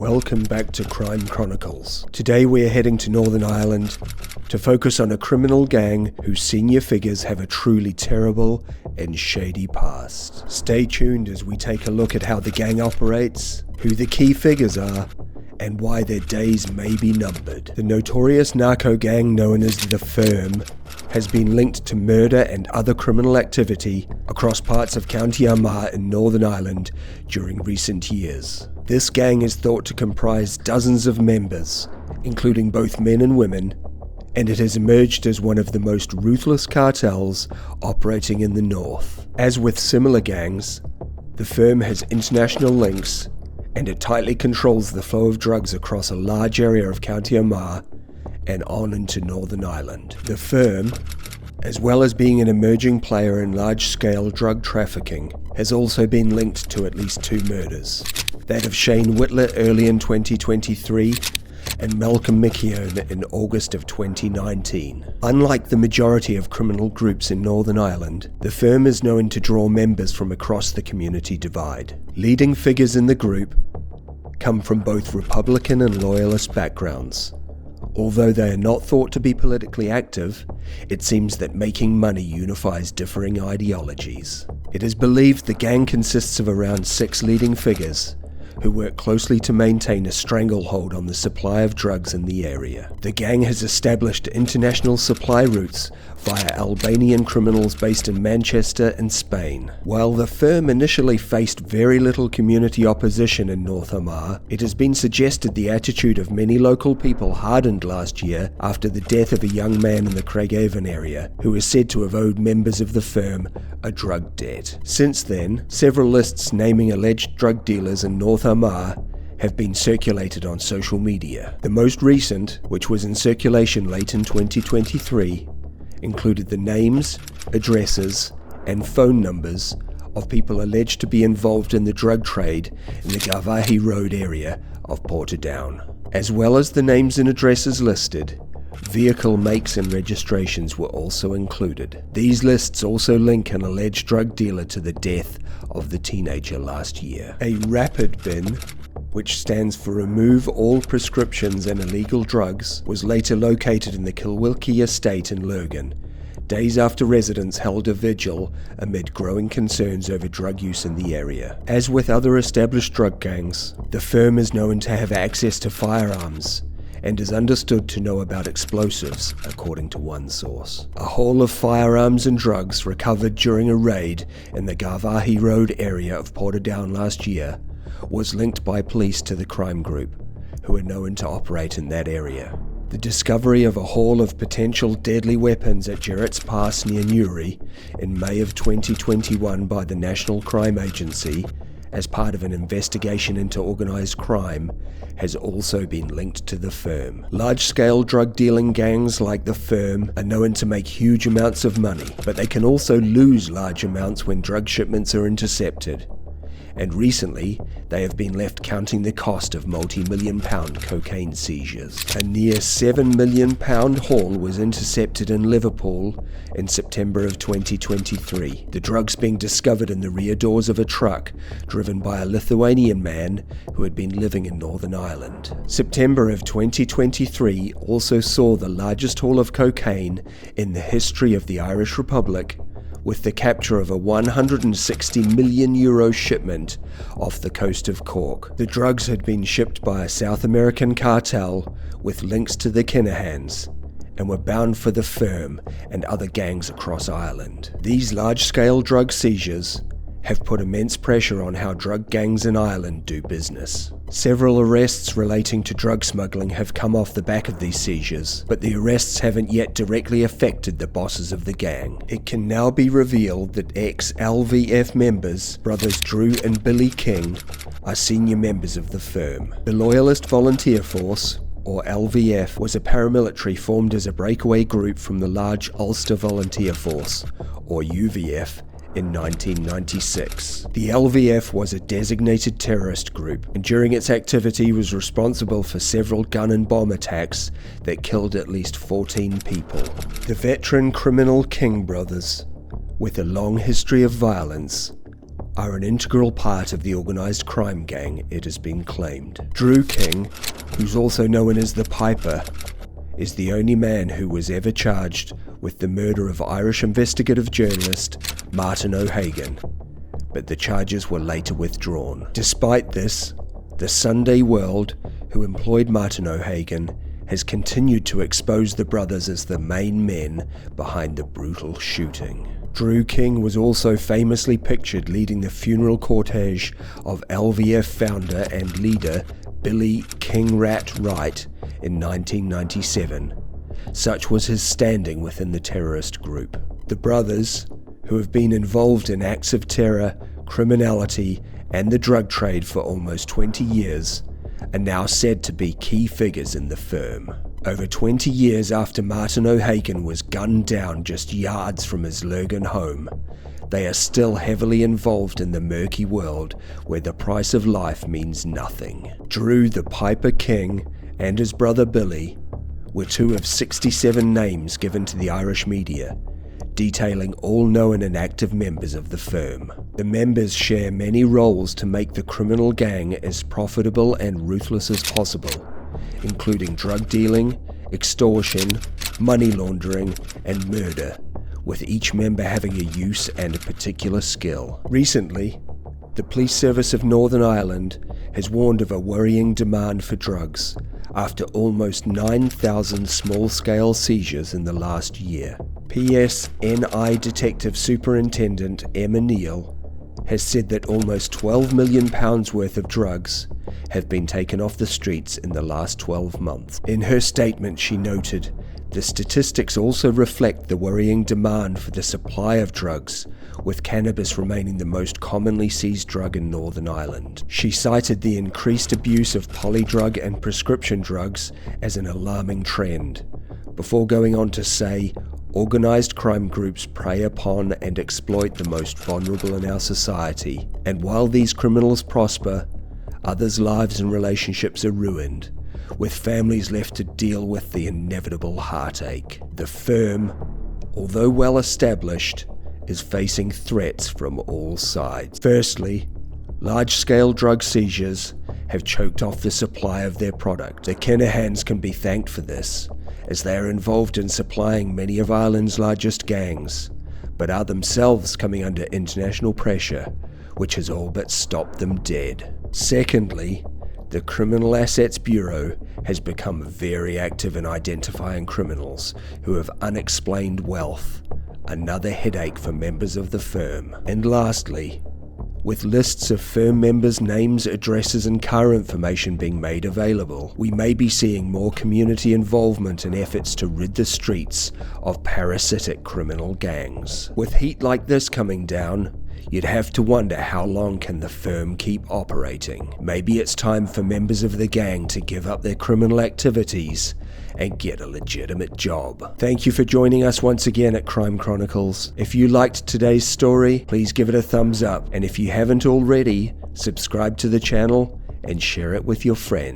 Welcome back to Crime Chronicles. Today we're heading to Northern Ireland to focus on a criminal gang whose senior figures have a truly terrible and shady past. Stay tuned as we take a look at how the gang operates, who the key figures are, and why their days may be numbered. The notorious narco-gang known as the Firm has been linked to murder and other criminal activity across parts of County Armagh in Northern Ireland during recent years. This gang is thought to comprise dozens of members, including both men and women, and it has emerged as one of the most ruthless cartels operating in the north. As with similar gangs, the Firm has international links, and it tightly controls the flow of drugs across a large area of County Armagh and on into Northern Ireland. The Firm, as well as being an emerging player in large-scale drug trafficking, has also been linked to at least 2 murders. That of Shane Whitler early in 2023 and Malcolm McKeown in August of 2019. Unlike the majority of criminal groups in Northern Ireland, the Firm is known to draw members from across the community divide. Leading figures in the group come from both Republican and Loyalist backgrounds. Although they are not thought to be politically active, it seems that making money unifies differing ideologies. It is believed the gang consists of around 6 leading figures who work closely to maintain a stranglehold on the supply of drugs in the area. The gang has established international supply routes via Albanian criminals based in Manchester and Spain. While the Firm initially faced very little community opposition in North Armagh, it has been suggested the attitude of many local people hardened last year after the death of a young man in the Craigavon area, who is said to have owed members of the Firm a drug debt. Since then, several lists naming alleged drug dealers in North Armagh have been circulated on social media. The most recent, which was in circulation late in 2023, included the names, addresses, and phone numbers of people alleged to be involved in the drug trade in the Garvahi Road area of Portadown. As well as the names and addresses listed, vehicle makes and registrations were also included. These lists also link an alleged drug dealer to the death of the teenager last year. A rapid bin, which stands for Remove All Prescriptions and Illegal Drugs, was later located in the Kilwilkie estate in Lurgan, days after residents held a vigil amid growing concerns over drug use in the area. As with other established drug gangs, the Firm is known to have access to firearms and is understood to know about explosives, according to one source. A haul of firearms and drugs recovered during a raid in the Garvahi Road area of Portadown last year was linked by police to the crime group, who are known to operate in that area. The discovery of a haul of potential deadly weapons at Jarrett's Pass near Newry in May of 2021 by the National Crime Agency as part of an investigation into organised crime has also been linked to the Firm. Large-scale drug-dealing gangs like the Firm are known to make huge amounts of money, but they can also lose large amounts when drug shipments are intercepted. And recently, they have been left counting the cost of multi-million-pound cocaine seizures. A near £7 million haul was intercepted in Liverpool in September of 2023. The drugs being discovered in the rear doors of a truck driven by a Lithuanian man who had been living in Northern Ireland. September of 2023 also saw the largest haul of cocaine in the history of the Irish Republic, with the capture of a €160 million shipment off the coast of Cork. The drugs had been shipped by a South American cartel with links to the Kinahans and were bound for the Firm and other gangs across Ireland. These large-scale drug seizures have put immense pressure on how drug gangs in Ireland do business. Several arrests relating to drug smuggling have come off the back of these seizures, but the arrests haven't yet directly affected the bosses of the gang. It can now be revealed that ex-LVF members, brothers Drew and Billy King, are senior members of the Firm. The Loyalist Volunteer Force, or LVF, was a paramilitary formed as a breakaway group from the large Ulster Volunteer Force, or UVF, in 1996. The LVF was a designated terrorist group, and during its activity was responsible for several gun and bomb attacks that killed at least 14 people. The veteran criminal King brothers, with a long history of violence, are an integral part of the organised crime gang, it has been claimed. Drew King, who's also known as the Piper, is the only man who was ever charged with the murder of Irish investigative journalist Martin O'Hagan, but the charges were later withdrawn. Despite this, the Sunday World, who employed Martin O'Hagan, has continued to expose the brothers as the main men behind the brutal shooting. Drew King was also famously pictured leading the funeral cortege of LVF founder and leader Billy King Rat Wright in 1997. Such was his standing within the terrorist group. The brothers, who have been involved in acts of terror, criminality, and the drug trade for almost 20 years, are now said to be key figures in the firm. Over 20 years after Martin O'Hagan was gunned down just yards from his Lurgan home, they are still heavily involved in the murky world where the price of life means nothing. Drew the Piper King and his brother Billy were two of 67 names given to the Irish media, detailing all known and active members of the firm. The members share many roles to make the criminal gang as profitable and ruthless as possible, including drug dealing, extortion, money laundering, and murder, with each member having a use and a particular skill. Recently, the Police Service of Northern Ireland has warned of a worrying demand for drugs after almost 9,000 small-scale seizures in the last year. PSNI Detective Superintendent Emma Neal has said that almost £12 million worth of drugs have been taken off the streets in the last 12 months. In her statement, she noted, "The statistics also reflect the worrying demand for the supply of drugs, with cannabis remaining the most commonly seized drug in Northern Ireland." She cited the increased abuse of polydrug and prescription drugs as an alarming trend, before going on to say, "Organised crime groups prey upon and exploit the most vulnerable in our society, and while these criminals prosper, others' lives and relationships are ruined, with families left to deal with the inevitable heartache." The firm, although well established, is facing threats from all sides. Firstly, large-scale drug seizures have choked off the supply of their product. The Kinahans can be thanked for this, as they are involved in supplying many of Ireland's largest gangs, but are themselves coming under international pressure, which has all but stopped them dead. Secondly, the Criminal Assets Bureau has become very active in identifying criminals who have unexplained wealth, another headache for members of the firm. And lastly, with lists of firm members' names, addresses and car information being made available, we may be seeing more community involvement in efforts to rid the streets of parasitic criminal gangs. With heat like this coming down, you'd have to wonder how long can the firm keep operating. Maybe it's time for members of the gang to give up their criminal activities and get a legitimate job. Thank you for joining us once again at Crime Chronicles. If you liked today's story, please give it a thumbs up, and if you haven't already, subscribe to the channel and share it with your friends.